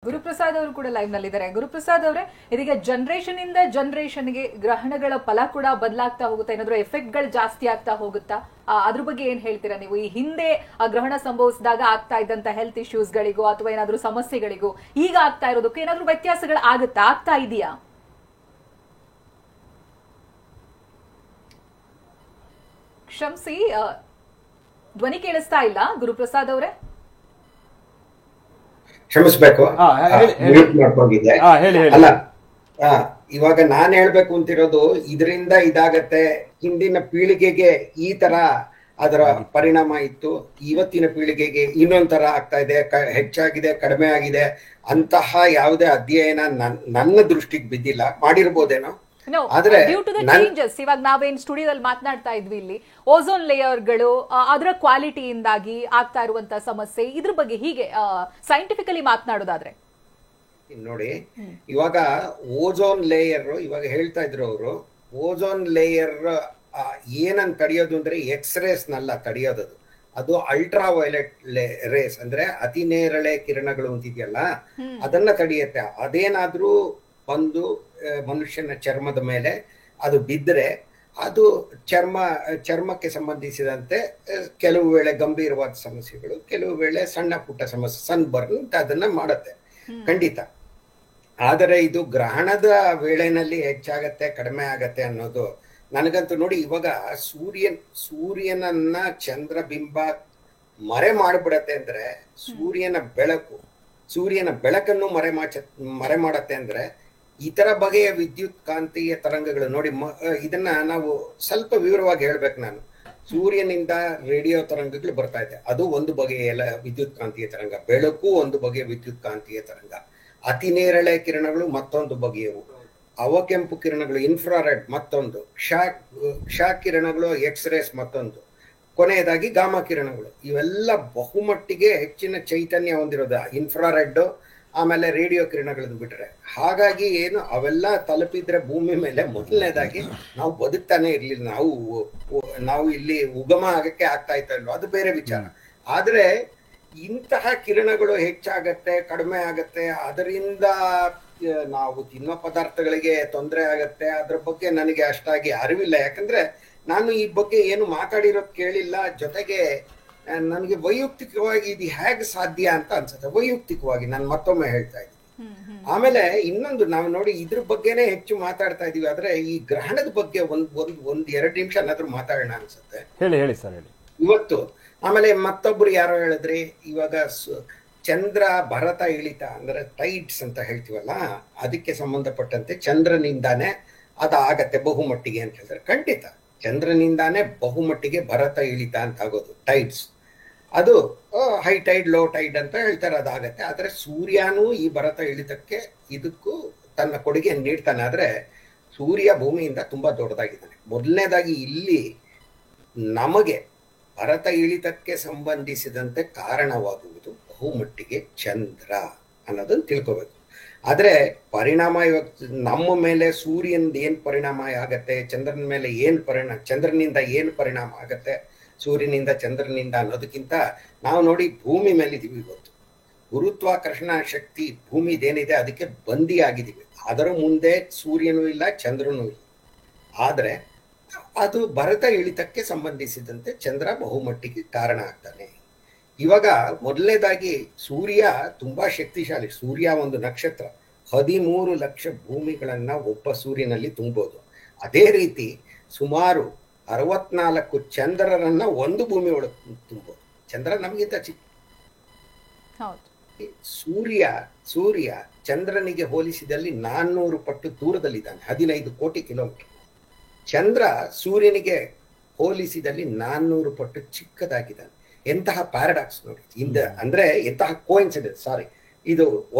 ಗುರುಪ್ರಸಾದ್ ಅವರು ಕೂಡ ಲೈವ್ ನಲ್ಲಿದ್ದಾರೆ. ಗುರುಪ್ರಸಾದ್ ಅವರೇ, ಇದೀಗ ಜನರೇಷನ್ ಇಂದ ಜನರೇಷನ್ಗೆ ಗ್ರಹಣಗಳ ಫಲ ಕೂಡ ಬದಲಾಗ್ತಾ ಹೋಗುತ್ತಾ, ಏನಾದ್ರೂ ಎಫೆಕ್ಟ್ ಗಳು ಜಾಸ್ತಿ ಆಗ್ತಾ ಹೋಗುತ್ತಾ? ಅದ್ರ ಬಗ್ಗೆ ಏನ್ ಹೇಳ್ತೀರಾ ನೀವು? ಈ ಹಿಂದೆ ಆ ಗ್ರಹಣ ಸಂಭವಿಸಿದಾಗ ಆಗ್ತಾ ಇದ್ದಂತ ಹೆಲ್ತ್ ಇಶ್ಯೂಸ್ ಗಳಿಗೂ ಅಥವಾ ಏನಾದ್ರೂ ಸಮಸ್ಯೆಗಳಿಗೂ ಈಗ ಆಗ್ತಾ ಇರೋದಕ್ಕೂ ಏನಾದ್ರೂ ವ್ಯತ್ಯಾಸಗಳು ಆಗ್ತಾ ಇದೆಯಾ? ಕ್ಷಮಿಸಿ, ಧ್ವನಿ ಕೇಳಿಸ್ತಾ ಇಲ್ಲ ಗುರುಪ್ರಸಾದ್ ಅವರೇ. ಕ್ಷಮಿಸ್ಬೇಕು, ಮಾಡ್ಕೊಂಡಿದ್ದೆ. ಅಲ್ಲ, ಇವಾಗ ನಾನ್ ಹೇಳ್ಬೇಕು ಅಂತಿರೋದು, ಇದರಿಂದ ಇದಾಗತ್ತೆ, ಹಿಂದಿನ ಪೀಳಿಗೆಗೆ ಈ ತರ ಅದರ ಪರಿಣಾಮ ಇತ್ತು, ಇವತ್ತಿನ ಪೀಳಿಗೆಗೆ ಇನ್ನೊಂದ್ ತರ ಆಗ್ತಾ ಇದೆ, ಹೆಚ್ಚಾಗಿದೆ, ಕಡಿಮೆ ಆಗಿದೆ ಅಂತಹ ಯಾವುದೇ ಅಧ್ಯಯನ ನನ್ನ ದೃಷ್ಟಿಗೆ ಬಿದ್ದಿಲ್ಲ. ಮಾಡಿರ್ಬೋದೇನೋ, ಆದ್ರೆ ಇವಾಗ ನಾವೇನ್ ಸ್ಟುಡಿಯೋದಲ್ಲಿ ಮಾತನಾಡ್ತಾ ಇದ್ವಿ, ಇಲ್ಲಿ ಓಝೋನ್ ಲೇಯರ್ಗಳು ಅದರ ಕ್ವಾಲಿಟಿಯಿಂದಾಗಿ ಆಗ್ತಾ ಇರುವಂತ ಸಮಸ್ಯೆ, ಇದ್ರ ಬಗ್ಗೆ ಹೀಗೆ ಸೈಂಟಿಫಿಕಲಿ ಮಾತನಾಡೋದಾದ್ರೆ ನೋಡಿ, ಇವಾಗ ಓಝೋನ್ ಲೇಯರ್ ಇವಾಗ ಹೇಳ್ತಾ ಇದ್ರು ಅವರು, ಓಝೋನ್ ಲೇಯರ್ ಏನಂತ ತಡೆಯೋದು ಅಂದ್ರೆ ಎಕ್ಸ್ರೇಸ್ ನಲ್ಲ ತಡೆಯೋದು, ಅದು ಅಲ್ಟ್ರಾ ವೈಲೆಟ್ ರೇಸ್ ಅಂದ್ರೆ ಅತಿ ನೇರಳೆ ಕಿರಣಗಳು ಅಂತಿದೆಯಲ್ಲ, ಅದನ್ನ ತಡೆಯುತ್ತೆ. ಅದೇನಾದ್ರೂ ಒಂದು ಮನುಷ್ಯನ ಚರ್ಮದ ಮೇಲೆ ಅದು ಬಿದ್ದರೆ ಅದು ಚರ್ಮಕ್ಕೆ ಸಂಬಂಧಿಸಿದಂತೆ ಕೆಲವು ವೇಳೆ ಗಂಭೀರವಾದ ಸಮಸ್ಯೆಗಳು, ಕೆಲವು ವೇಳೆ ಸಣ್ಣ ಪುಟ್ಟ ಸಮಸ್ಯೆ, ಸನ್ಬರ್ನ್ ಅದನ್ನ ಮಾಡುತ್ತೆ ಖಂಡಿತ. ಆದರೆ ಇದು ಗ್ರಹಣದ ವೇಳೆನಲ್ಲಿ ಹೆಚ್ಚಾಗತ್ತೆ, ಕಡಿಮೆ ಆಗತ್ತೆ ಅನ್ನೋದು ನನಗಂತೂ ನೋಡಿ, ಇವಾಗ ಸೂರ್ಯನನ್ನ ಚಂದ್ರಬಿಂಬ ಮರೆ ಮಾಡಿಬಿಡತ್ತೆ ಅಂದ್ರೆ, ಸೂರ್ಯನ ಬೆಳಕನ್ನು ಮರೆ ಮಾಡತ್ತೆ ಅಂದ್ರೆ, ಇತರ ಬಗೆಯ ವಿದ್ಯುತ್ ಕಾಂತೀಯ ತರಂಗಗಳು ನೋಡಿ. ಇದನ್ನ ನಾವು ಸ್ವಲ್ಪ ವಿವರವಾಗಿ ಹೇಳ್ಬೇಕು ನಾನು. ಸೂರ್ಯನಿಂದ ರೇಡಿಯೋ ತರಂಗಗಳು ಬರ್ತಾ ಇದೆ, ಅದು ಒಂದು ಬಗೆಯ ವಿದ್ಯುತ್ ಕಾಂತೀಯ ತರಂಗ. ಬೆಳಕು ಒಂದು ಬಗೆಯ ವಿದ್ಯುತ್ ಕಾಂತೀಯ ತರಂಗ. ಅತಿ ನೇರಳೆ ಕಿರಣಗಳು ಮತ್ತೊಂದು ಬಗೆಯವು. ಅವಕೆಂಪು ಕಿರಣಗಳು ಇನ್ಫ್ರಾರೆಡ್ ಮತ್ತೊಂದು, ಕ್ಷ ಕಿರಣಗಳು ಎಕ್ಸ್ರೇಸ್ ಮತ್ತೊಂದು, ಕೊನೆಯದಾಗಿ ಗಾಮಾ ಕಿರಣಗಳು. ಇವೆಲ್ಲ ಬಹುಮಟ್ಟಿಗೆ ಹೆಚ್ಚಿನ ಚೈತನ್ಯ ಹೊಂದಿರೋದು ಇನ್ಫ್ರಾರೆಡ್, ಆಮೇಲೆ ರೇಡಿಯೋ ಕಿರಣಗಳನ್ನು ಬಿಟ್ರೆ. ಹಾಗಾಗಿ ಏನು ಅವೆಲ್ಲ ತಲುಪಿದ್ರೆ ಭೂಮಿ ಮೇಲೆ ಮೊದಲನೇದಾಗಿ ನಾವು ಬದುಕ್ತಾನೆ ಇರ್ಲಿಲ್ಲ, ನಾವು ಇಲ್ಲಿ ಉಗಮ ಆಗಕ್ಕೆ ಆಗ್ತಾ ಇತ್ತಲ್ವ, ಅದು ಬೇರೆ ವಿಚಾರ. ಆದ್ರೆ ಇಂತಹ ಕಿರಣಗಳು ಹೆಚ್ಚಾಗತ್ತೆ, ಕಡಿಮೆ ಆಗತ್ತೆ, ಅದರಿಂದ ನಾವು ತಿನ್ನೋ ಪದಾರ್ಥಗಳಿಗೆ ತೊಂದರೆ ಆಗತ್ತೆ, ಅದ್ರ ಬಗ್ಗೆ ನನಗೆ ಅಷ್ಟಾಗಿ ಅರಿವಿಲ್ಲ. ಯಾಕಂದ್ರೆ ನಾನು ಈ ಬಗ್ಗೆ ಏನು ಮಾತಾಡಿರೋದು ಕೇಳಿಲ್ಲ. ಜೊತೆಗೆ ನನಗೆ ವೈಯಕ್ತಿಕವಾಗಿ ಇದು ಹೇಗೆ ಸಾಧ್ಯ ಅಂತ ಅನ್ಸುತ್ತೆ, ವೈಯಕ್ತಿಕವಾಗಿ ನಾನು ಮತ್ತೊಮ್ಮೆ ಹೇಳ್ತಾ ಇದ್ದೀನಿ. ಆಮೇಲೆ ಇನ್ನೊಂದು, ನಾವು ನೋಡಿ ಇದ್ರ ಬಗ್ಗೆನೇ ಹೆಚ್ಚು ಮಾತಾಡ್ತಾ ಇದೀವಿ, ಆದ್ರೆ ಈ ಗ್ರಹಣದ ಬಗ್ಗೆ ಒಂದ್ 2 ನಿಮಿಷ ಏನಾದ್ರು ಮಾತಾಡೋಣ ಅನ್ಸುತ್ತೆ. ಹೇಳಿ ಸರ್, ಹೇಳಿ. ಇವತ್ತು ಆಮೇಲೆ ಮತ್ತೊಬ್ರು ಯಾರೋ ಹೇಳಿದ್ರಿ, ಇವಾಗ ಚಂದ್ರ ಭರತ ಇಳಿತ ಅಂದ್ರೆ ಟೈಡ್ಸ್ ಅಂತ ಹೇಳ್ತೀವಲ್ಲ, ಅದಕ್ಕೆ ಸಂಬಂಧಪಟ್ಟಂತೆ ಚಂದ್ರನಿಂದಾನೇ ಅದಾಗತ್ತೆ ಬಹುಮಟ್ಟಿಗೆ ಅಂತ ಹೇಳ್ತಾರೆ. ಖಂಡಿತ ಚಂದ್ರನಿಂದಾನೇ ಬಹುಮಟ್ಟಿಗೆ ಭರತ ಇಳಿತ ಅಂತ ಆಗೋದು, ಟೈಡ್ಸ್. ಅದು ಹೈ ಟೈಡ್, ಲೋ ಟೈಡ್ ಅಂತ ಹೇಳ್ತಾರೆ, ಅದಾಗತ್ತೆ. ಆದ್ರೆ ಸೂರ್ಯನೂ ಈ ಭರತ ಇಳಿತಕ್ಕೆ ಇದಕ್ಕೂ ತನ್ನ ಕೊಡುಗೆ ನೀಡ್ತಾನೆ. ಆದ್ರೆ ಸೂರ್ಯ ಭೂಮಿಯಿಂದ ತುಂಬಾ ದೊಡ್ಡದಾಗಿದ್ದಾನೆ. ಮೊದಲನೇದಾಗಿ ಇಲ್ಲಿ ನಮಗೆ ಭರತ ಇಳಿತಕ್ಕೆ ಸಂಬಂಧಿಸಿದಂತೆ ಕಾರಣವಾಗುವುದು ಬಹುಮಟ್ಟಿಗೆ ಚಂದ್ರ ಅನ್ನೋದನ್ನ ತಿಳ್ಕೋಬೇಕು. ಆದ್ರೆ ಪರಿಣಾಮ ಇವತ್ತು ನಮ್ಮ ಮೇಲೆ ಸೂರ್ಯನಿಂದ ಏನ್ ಪರಿಣಾಮ ಆಗತ್ತೆ, ಚಂದ್ರನ ಮೇಲೆ ಚಂದ್ರನಿಂದ ಏನ್ ಪರಿಣಾಮ ಆಗತ್ತೆ, ಸೂರ್ಯನಿಂದ ಚಂದ್ರನಿಂದ ಅನ್ನೋದಕ್ಕಿಂತ ನಾವು ನೋಡಿ ಭೂಮಿ ಮೇಲೆ ಇದೀವಿ. ಇವತ್ತು ಗುರುತ್ವಾಕರ್ಷಣಾ ಶಕ್ತಿ ಭೂಮಿದೇನಿದೆ ಅದಕ್ಕೆ ಬಂದಿ ಆಗಿದ್ದೀವಿ. ಅದರ ಮುಂದೆ ಸೂರ್ಯನೂ ಇಲ್ಲ, ಚಂದ್ರನೂ ಇಲ್ಲ. ಆದ್ರೆ ಅದು ಭರತ ಇಳಿತಕ್ಕೆ ಸಂಬಂಧಿಸಿದಂತೆ ಚಂದ್ರ ಬಹುಮಟ್ಟಿಗೆ ಕಾರಣ ಆಗ್ತಾನೆ. ಇವಾಗ ಮೊದಲನೇದಾಗಿ ಸೂರ್ಯ ತುಂಬಾ ಶಕ್ತಿಶಾಲಿ. ಸೂರ್ಯ ಒಂದು ನಕ್ಷತ್ರ, 13 ಲಕ್ಷ ಭೂಮಿಗಳನ್ನ ಒಬ್ಬ ಸೂರ್ಯನಲ್ಲಿ ತುಂಬೋದು. ಅದೇ ರೀತಿ ಸುಮಾರು 64 ಚಂದ್ರರನ್ನ ಒಂದು ಭೂಮಿ ಒಳಗೆ ತುಂಬೋದು. ಚಂದ್ರ ನಮಗಿಂತ ಚಿಕ್ಕ. ಸೂರ್ಯ ಚಂದ್ರನಿಗೆ ಹೋಲಿಸಿದಲ್ಲಿ 400 ಪಟ್ಟು ದೂರದಲ್ಲಿದ್ದಾನೆ, 15 ಕೋಟಿ ಕಿಲೋಮೀಟರ್. ಚಂದ್ರ ಸೂರ್ಯನಿಗೆ ಹೋಲಿಸಿದಲ್ಲಿ 400 ಪಟ್ಟು ಚಿಕ್ಕದಾಗಿದ್ದಾನೆ. ಎಂತಹ ಪ್ಯಾರಡಾಕ್ಸ್ ನೋಡಿ, ಅಂದ್ರೆ ಎಂತಹ ಕೋಇನ್ಸಿಡೆನ್ಸ್. ಸಾರಿ, ಇದು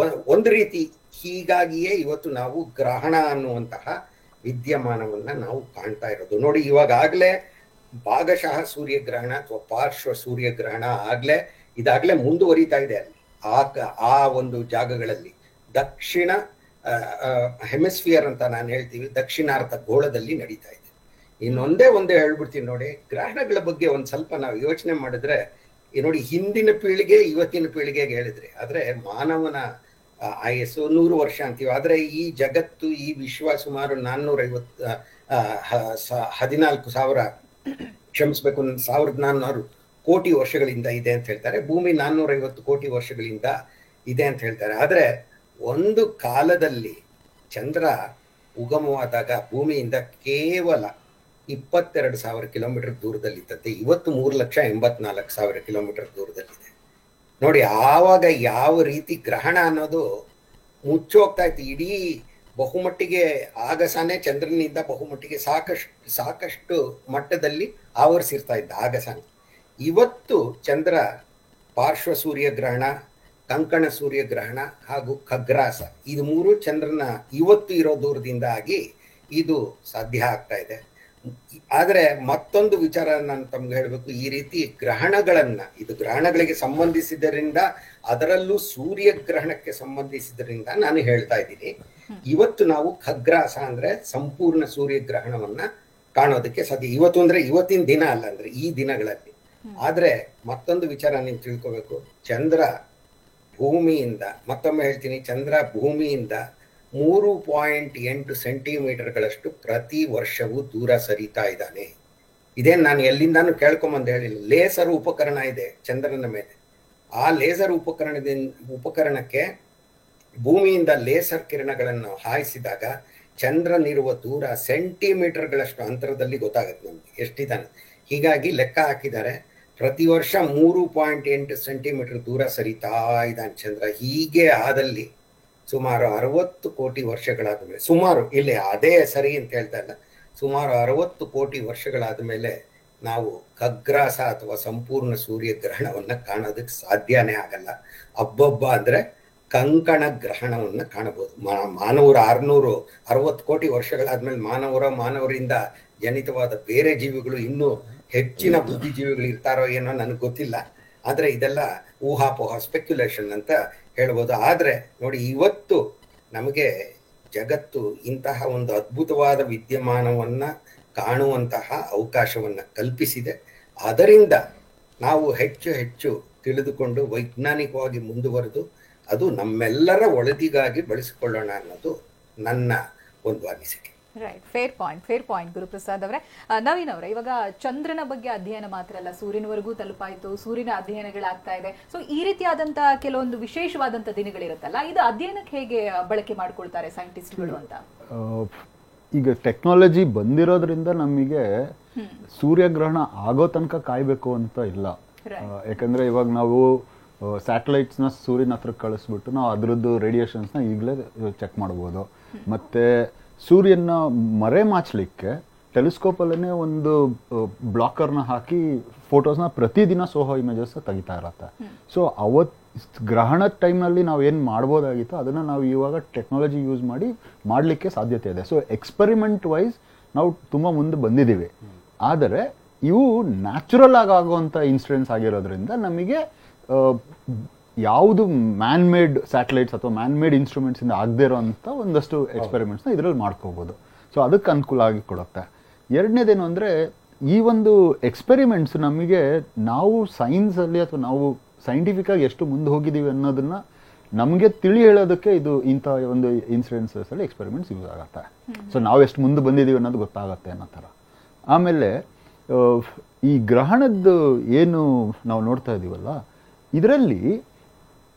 ಒಂದು ರೀತಿ. ಹೀಗಾಗಿಯೇ ಇವತ್ತು ನಾವು ಗ್ರಹಣ ಅನ್ನುವಂತಹ ವಿದ್ಯಮಾನವನ್ನ ನಾವು ಕಾಣ್ತಾ ಇರೋದು. ನೋಡಿ, ಇವಾಗಲೇ ಭಾಗಶಃ ಸೂರ್ಯಗ್ರಹಣ ಅಥವಾ ಪಾರ್ಶ್ವ ಸೂರ್ಯಗ್ರಹಣ ಇದಾಗ್ಲೇ ಮುಂದುವರಿತಾ ಇದೆ. ಅಲ್ಲಿ ಆ ಒಂದು ಜಾಗಗಳಲ್ಲಿ ದಕ್ಷಿಣ ಹೆಮಿಸ್ಫಿಯರ್ ಅಂತ ನಾನು ಹೇಳ್ತೀವಿ, ದಕ್ಷಿಣಾರ್ಧ ಗೋಳದಲ್ಲಿ ನಡೀತಾ ಇದೆ. ಇನ್ನೊಂದೇ ಹೇಳ್ಬಿಡ್ತೀನಿ ನೋಡಿ, ಗ್ರಹಣಗಳ ಬಗ್ಗೆ ಒಂದ್ ಸ್ವಲ್ಪ ನಾವು ಯೋಚನೆ ಮಾಡಿದ್ರೆ ನೋಡಿ, ಹಿಂದಿನ ಪೀಳಿಗೆ ಇವತ್ತಿನ ಪೀಳಿಗೆಗೆ ಹೇಳಿದ್ರಿ, ಆದ್ರೆ ಮಾನವನ ಆಯಸ್ಸು 100 ವರ್ಷ ಅಂತೀವಿ. ಆದರೆ ಈ ಜಗತ್ತು, ಈ ವಿಶ್ವ ಸುಮಾರು 14,000 ಕ್ಷಮಿಸ್ಬೇಕು, 1,400 ಕೋಟಿ ವರ್ಷಗಳಿಂದ ಇದೆ ಅಂತ ಹೇಳ್ತಾರೆ. ಭೂಮಿ 450 ಕೋಟಿ ವರ್ಷಗಳಿಂದ ಇದೆ ಅಂತ ಹೇಳ್ತಾರೆ. ಆದರೆ ಒಂದು ಕಾಲದಲ್ಲಿ ಚಂದ್ರ ಉಗಮವಾದಾಗ ಭೂಮಿಯಿಂದ ಕೇವಲ 22,000 ಕಿಲೋಮೀಟರ್ ದೂರದಲ್ಲಿತ್ತಂತೆ. ಇವತ್ತು 3,84,000 ಕಿಲೋಮೀಟರ್ ದೂರದಲ್ಲಿದೆ. ನೋಡಿ, ಆವಾಗ ಯಾವ ರೀತಿ ಗ್ರಹಣ ಅನ್ನೋದು ಮುಚ್ಚೋಗ್ತಾ ಇತ್ತು. ಇಡೀ ಬಹುಮಟ್ಟಿಗೆ ಆಗಸನೇ ಚಂದ್ರನಿಂದ ಬಹುಮಟ್ಟಿಗೆ ಸಾಕಷ್ಟು ಮಟ್ಟದಲ್ಲಿ ಆವರಿಸಿರ್ತಾ ಇದ್ದ ಆಗಸನ. ಇವತ್ತು ಚಂದ್ರ ಪಾರ್ಶ್ವ ಸೂರ್ಯಗ್ರಹಣ, ಕಂಕಣ ಸೂರ್ಯಗ್ರಹಣ ಹಾಗೂ ಖಗ್ರಾಸ, ಇದು 3 ಚಂದ್ರನ ಇವತ್ತು ಇರೋ ದೂರದಿಂದ ಆಗಿ ಇದು ಸಾಧ್ಯ ಆಗ್ತಾ ಇದೆ. ಆದರೆ ಮತ್ತೊಂದು ವಿಚಾರ ನಾನು ತಮ್ಗೆ ಹೇಳಬೇಕು. ಈ ರೀತಿ ಇದು ಗ್ರಹಣಗಳಿಗೆ ಸಂಬಂಧಿಸಿದ್ದರಿಂದ, ಅದರಲ್ಲೂ ಸೂರ್ಯಗ್ರಹಣಕ್ಕೆ ಸಂಬಂಧಿಸಿದ್ರಿಂದ ನಾನು ಹೇಳ್ತಾ ಇದ್ದೀನಿ. ಇವತ್ತು ನಾವು ಖಗ್ರಾಸ ಅಂದ್ರೆ ಸಂಪೂರ್ಣ ಸೂರ್ಯಗ್ರಹಣವನ್ನ ಕಾಣೋದಕ್ಕೆ ಸಾಧ್ಯ. ಇವತ್ತು ಅಂದ್ರೆ ಇವತ್ತಿನ ದಿನ ಅಲ್ಲ, ಅಂದ್ರೆ ಈ ದಿನಗಳಲ್ಲಿ. ಆದ್ರೆ ಮತ್ತೊಂದು ವಿಚಾರ ನೀವು ತಿಳ್ಕೋಬೇಕು. ಚಂದ್ರ ಭೂಮಿಯಿಂದ, ಮತ್ತೊಮ್ಮೆ ಹೇಳ್ತೀನಿ, ಚಂದ್ರ ಭೂಮಿಯಿಂದ 3.8 ಸೆಂಟಿಮೀಟರ್ಗಳಷ್ಟು ಪ್ರತಿ ವರ್ಷವೂ ದೂರ ಸರಿತಾ ಇದ್ದಾನೆ. ಇದೇನು ನಾನು ಎಲ್ಲಿಂದಾನು ಕೇಳ್ಕೊಂಬಂದು ಹೇಳಿಲ್ಲ. ಲೇಸರ್ ಉಪಕರಣ ಇದೆ ಚಂದ್ರನ ಮೇಲೆ. ಆ ಲೇಸರ್ ಉಪಕರಣಕ್ಕೆ ಭೂಮಿಯಿಂದ ಲೇಸರ್ ಕಿರಣಗಳನ್ನು ಹಾಯಿಸಿದಾಗ ಚಂದ್ರನಿರುವ ದೂರ ಸೆಂಟಿಮೀಟರ್ಗಳಷ್ಟು ಅಂತರದಲ್ಲಿ ಗೊತ್ತಾಗುತ್ತೆ ನಮ್ಗೆ ಎಷ್ಟಿದ್ದಾನೆ. ಹೀಗಾಗಿ ಲೆಕ್ಕ ಹಾಕಿದ್ದಾರೆ, ಪ್ರತಿ ವರ್ಷ 3.8 ಸೆಂಟಿಮೀಟರ್ ದೂರ ಸರಿತಾ ಇದ್ದಾನೆ ಚಂದ್ರ. ಹೀಗೆ ಆದಲ್ಲಿ ಸುಮಾರು 60 ಕೋಟಿ ವರ್ಷಗಳಾದ ಮೇಲೆ, ಸುಮಾರು ಇಲ್ಲಿ ಅದೇ ಸರಿ ಅಂತ ಹೇಳ್ತಾ ಇಲ್ಲ, ಸುಮಾರು 60 ಕೋಟಿ ವರ್ಷಗಳಾದ ಮೇಲೆ ನಾವು ಖಗ್ರಾಸ ಅಥವಾ ಸಂಪೂರ್ಣ ಸೂರ್ಯಗ್ರಹಣವನ್ನ ಕಾಣೋದಕ್ಕೆ ಸಾಧ್ಯನೇ ಆಗಲ್ಲ. ಅಬ್ಬಬ್ಬ ಅಂದ್ರೆ ಕಂಕಣ ಗ್ರಹಣವನ್ನ ಕಾಣಬಹುದು. ಮಾನವರು 660 ಕೋಟಿ ವರ್ಷಗಳಾದ್ಮೇಲೆ ಮಾನವರಿಂದ ಜನಿತವಾದ ಬೇರೆ ಜೀವಿಗಳು, ಇನ್ನೂ ಹೆಚ್ಚಿನ ಬುದ್ಧಿಜೀವಿಗಳು ಇರ್ತಾರೋ ಏನೋ ನನಗೆ ಗೊತ್ತಿಲ್ಲ. ಆದ್ರೆ ಇದೆಲ್ಲ ಊಹಾಪೋಹ, ಸ್ಪೆಕ್ಯುಲೇಷನ್ ಅಂತ ಹೇಳ್ಬೋದು. ಆದ್ರೆ ನೋಡಿ, ಇವತ್ತು ನಮಗೆ ಜಗತ್ತು ಇಂತಹ ಒಂದು ಅದ್ಭುತವಾದ ವಿದ್ಯಮಾನವನ್ನ ಕಾಣುವಂತಹ ಅವಕಾಶವನ್ನ ಕಲ್ಪಿಸಿದೆ. ಅದರಿಂದ ನಾವು ಹೆಚ್ಚು ಹೆಚ್ಚು ತಿಳಿದುಕೊಂಡು ವೈಜ್ಞಾನಿಕವಾಗಿ ಮುಂದುವರೆದು ಅದು ನಮ್ಮೆಲ್ಲರ ಒಳಿತಿಗಾಗಿ ಬಳಸಿಕೊಳ್ಳೋಣ ಅನ್ನೋದು ನನ್ನ ಒಂದು ಅನಿಸಿಕೆ. ರೈಟ್, ಫೇರ್ ಪಾಯಿಂಟ್ ಗುರುಪ್ರಸಾದ್ ಅವರೇ. ನವೀನ್ ಅವರೇ, ಇವಾಗ ಚಂದ್ರನ ಬಗ್ಗೆ ಅಧ್ಯಯನ ಮಾತ್ರ ಅಲ್ಲ, ಸೂರ್ಯನವರೆಗೂ ತಲುಪಾಯಿತು, ಸೂರ್ಯನ ಅಧ್ಯಯನಗಳಾಗ್ತಾ ಇದೆ. ಸೊ ಈ ರೀತಿಯಾದಂತಹ ಕೆಲವೊಂದು ವಿಶೇಷವಾದಂತ ದಿನಗಳಿರುತ್ತಲ್ಲ, ಇದು ಅಧ್ಯಯನಕ್ಕೆ ಹೇಗೆ ಬಳಕೆ ಮಾಡ್ಕೊಳ್ತಾರೆ ಸೈಂಟಿಸ್ಟ್ಗಳು ಅಂತ? ಈಗ ಟೆಕ್ನಾಲಜಿ ಬಂದಿರೋದ್ರಿಂದ ನಮಗೆ ಸೂರ್ಯಗ್ರಹಣ ಆಗೋ ತನಕ ಕಾಯ್ಬೇಕು ಅಂತ ಇಲ್ಲ. ಯಾಕಂದ್ರೆ ಇವಾಗ ನಾವು ಸ್ಯಾಟಲೈಟ್ಸ್ನ ಸೂರ್ಯನ ಹತ್ರ ಕಳಿಸ್ಬಿಟ್ಟು ನಾವು ಅದರದ್ದು ರೇಡಿಯೇಷನ್ಸ್ನ ಈಗಲೇ ಚೆಕ್ ಮಾಡ್ಬೋದು. ಮತ್ತೆ ಸೂರ್ಯನ ಮರೆಮಾಚಲಿಕ್ಕೆ ಟೆಲಿಸ್ಕೋಪಲ್ಲೇ ಒಂದು ಬ್ಲಾಕರ್ನ ಹಾಕಿ ಫೋಟೋಸ್ನ ಪ್ರತಿದಿನ ಸೋಹೋ ಇಮೇಜಸ್ ತೆಗಿತಾ ಇರತ್ತೆ. ಸೊ ಗ್ರಹಣದ ಟೈಮ್ನಲ್ಲಿ ನಾವು ಏನು ಮಾಡ್ಬೋದಾಗಿತ್ತು ಅದನ್ನು ನಾವು ಇವಾಗ ಟೆಕ್ನಾಲಜಿ ಯೂಸ್ ಮಾಡಿ ಮಾಡಲಿಕ್ಕೆ ಸಾಧ್ಯತೆ ಇದೆ. ಸೊ ಎಕ್ಸ್ಪೆರಿಮೆಂಟ್ ವೈಸ್ ನಾವು ತುಂಬ ಮುಂದೆ ಬಂದಿದ್ದೀವಿ. ಆದರೆ ಇವು ನ್ಯಾಚುರಲ್ ಆಗುವಂಥ ಇನ್ಸಿಡೆಂಟ್ಸ್ ಆಗಿರೋದ್ರಿಂದ ನಮಗೆ ಯಾವುದು ಮ್ಯಾನ್ ಮೇಡ್ ಸ್ಯಾಟಲೈಟ್ಸ್ ಅಥವಾ ಮ್ಯಾನ್ ಮೇಡ್ ಇನ್ಸ್ಟ್ರೂಮೆಂಟ್ಸಿಂದ ಆಗದೇ ಇರೋಂಥ ಒಂದಷ್ಟು ಎಕ್ಸ್ಪೆರಿಮೆಂಟ್ಸ್ನ ಇದರಲ್ಲಿ ಮಾಡ್ಕೋಬೋದು. ಸೊ ಅದಕ್ಕೆ ಅನುಕೂಲ ಆಗಿ ಕೊಡುತ್ತೆ. ಎರಡನೇದೇನು ಅಂದರೆ, ಈ ಒಂದು ಎಕ್ಸ್ಪೆರಿಮೆಂಟ್ಸ್ ನಮಗೆ ನಾವು ಸೈನ್ಸಲ್ಲಿ ಅಥವಾ ನಾವು ಸೈಂಟಿಫಿಕ್ಕಾಗಿ ಎಷ್ಟು ಮುಂದೆ ಹೋಗಿದ್ದೀವಿ ಅನ್ನೋದನ್ನ ನಮಗೆ ತಿಳಿ ಹೇಳೋದಕ್ಕೆ ಇದು ಇಂಥ ಒಂದು ಇನ್ಸಿಡೆನ್ಸಲ್ಲಿ ಎಕ್ಸ್ಪೆರಿಮೆಂಟ್ಸ್ ಯೂಸ್ ಆಗುತ್ತೆ. ಸೊ ನಾವು ಎಷ್ಟು ಮುಂದೆ ಬಂದಿದ್ದೀವಿ ಅನ್ನೋದು ಗೊತ್ತಾಗತ್ತೆ ಅನ್ನೋ ಥರ. ಆಮೇಲೆ ಈ ಗ್ರಹಣದ್ದು ಏನು ನಾವು ನೋಡ್ತಾ ಇದ್ದೀವಲ್ಲ, ಇದರಲ್ಲಿ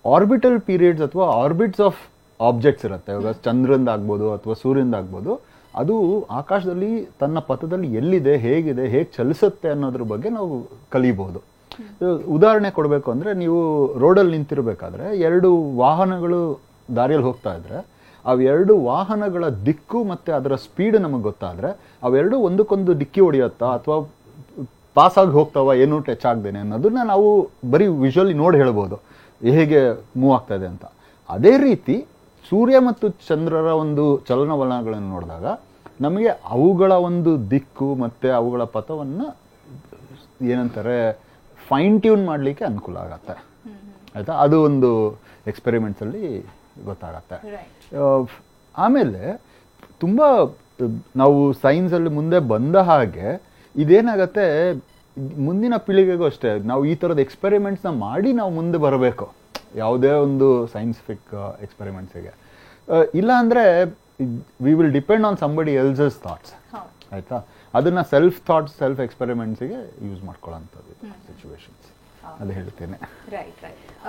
ಆರ್ಬಿಟಲ್ ಪೀರಿಯಡ್ಸ್ ಅಥವಾ ಆರ್ಬಿಟ್ಸ್ ಆಫ್ ಆಬ್ಜೆಕ್ಟ್ಸ್ ಇರುತ್ತೆ. ಇವಾಗ ಚಂದ್ರಂದಾಗ್ಬೋದು ಅಥವಾ ಸೂರ್ಯಂದಾಗ್ಬೋದು, ಅದು ಆಕಾಶದಲ್ಲಿ ತನ್ನ ಪಥದಲ್ಲಿ ಎಲ್ಲಿದೆ, ಹೇಗೆ ಚಲಿಸುತ್ತೆ ಅನ್ನೋದ್ರ ಬಗ್ಗೆ ನಾವು ಕಲಿಬೋದು. ಉದಾಹರಣೆ ಕೊಡಬೇಕು ಅಂದರೆ, ನೀವು ರೋಡಲ್ಲಿ ನಿಂತಿರಬೇಕಾದ್ರೆ 2 ವಾಹನಗಳು ದಾರಿಯಲ್ಲಿ ಹೋಗ್ತಾ ಇದ್ರೆ, ಅವೆರಡು ವಾಹನಗಳ ದಿಕ್ಕು ಮತ್ತು ಅದರ ಸ್ಪೀಡ್ ನಮಗೆ ಗೊತ್ತಾದರೆ ಅವೆರಡು ಒಂದಕ್ಕೊಂದು ಡಿಕ್ಕಿ ಹೊಡೆಯುತ್ತಾ ಅಥವಾ ಪಾಸಾಗಿ ಹೋಗ್ತಾವ ಏನೂ ಟಚ್ ಆಗದೇನೆ ಅನ್ನೋದನ್ನ ನಾವು ಬರೀ ವಿಜುವಲಿ ನೋಡಿ ಹೇಳ್ಬೋದು ಹೇಗೆ ಮೂವ್ ಆಗ್ತಾ ಇದೆ ಅಂತ. ಅದೇ ರೀತಿ ಸೂರ್ಯ ಮತ್ತು ಚಂದ್ರರ ಒಂದು ಚಲನವಲನಗಳನ್ನು ನೋಡಿದಾಗ ನಮಗೆ ಅವುಗಳ ಒಂದು ದಿಕ್ಕು ಮತ್ತು ಅವುಗಳ ಪಥವನ್ನು ಏನಂತಾರೆ ಫೈನ್ ಟ್ಯೂನ್ ಮಾಡಲಿಕ್ಕೆ ಅನುಕೂಲ ಆಗತ್ತೆ. ಆಯಿತಾ? ಅದು ಒಂದು ಎಕ್ಸ್ಪೆರಿಮೆಂಟ್ಸಲ್ಲಿ ಗೊತ್ತಾಗತ್ತೆ. ಆಮೇಲೆ ತುಂಬ ನಾವು ಸೈನ್ಸಲ್ಲಿ ಮುಂದೆ ಬಂದ ಹಾಗೆ ಇದೇನಾಗತ್ತೆ, ಮುಂದಿನ ಪೀಳಿಗೆಗೂ ಅಷ್ಟೇ ನಾವು ಈ ಥರದ ಎಕ್ಸ್ಪೆರಿಮೆಂಟ್ಸ್ನ ಮಾಡಿ ನಾವು ಮುಂದೆ ಬರಬೇಕು. ಯಾವುದೇ ಒಂದು ಸೈನ್ಸಿಫಿಕ್ ಎಕ್ಸ್ಪೆರಿಮೆಂಟ್ಸಿಗೆ. ಇಲ್ಲ ಅಂದರೆ we will depend on somebody else's thoughts, ಆಯಿತಾ? ಅದನ್ನು ಸೆಲ್ಫ್ ಎಕ್ಸ್ಪೆರಿಮೆಂಟ್ಸಿಗೆ ಯೂಸ್ ಮಾಡ್ಕೊಳ್ಳೋಂಥದ್ದು ಸಿಚುವೇಶನ್ಸ್, ಅದು ಹೇಳ್ತೇನೆ. ರೈಟ್.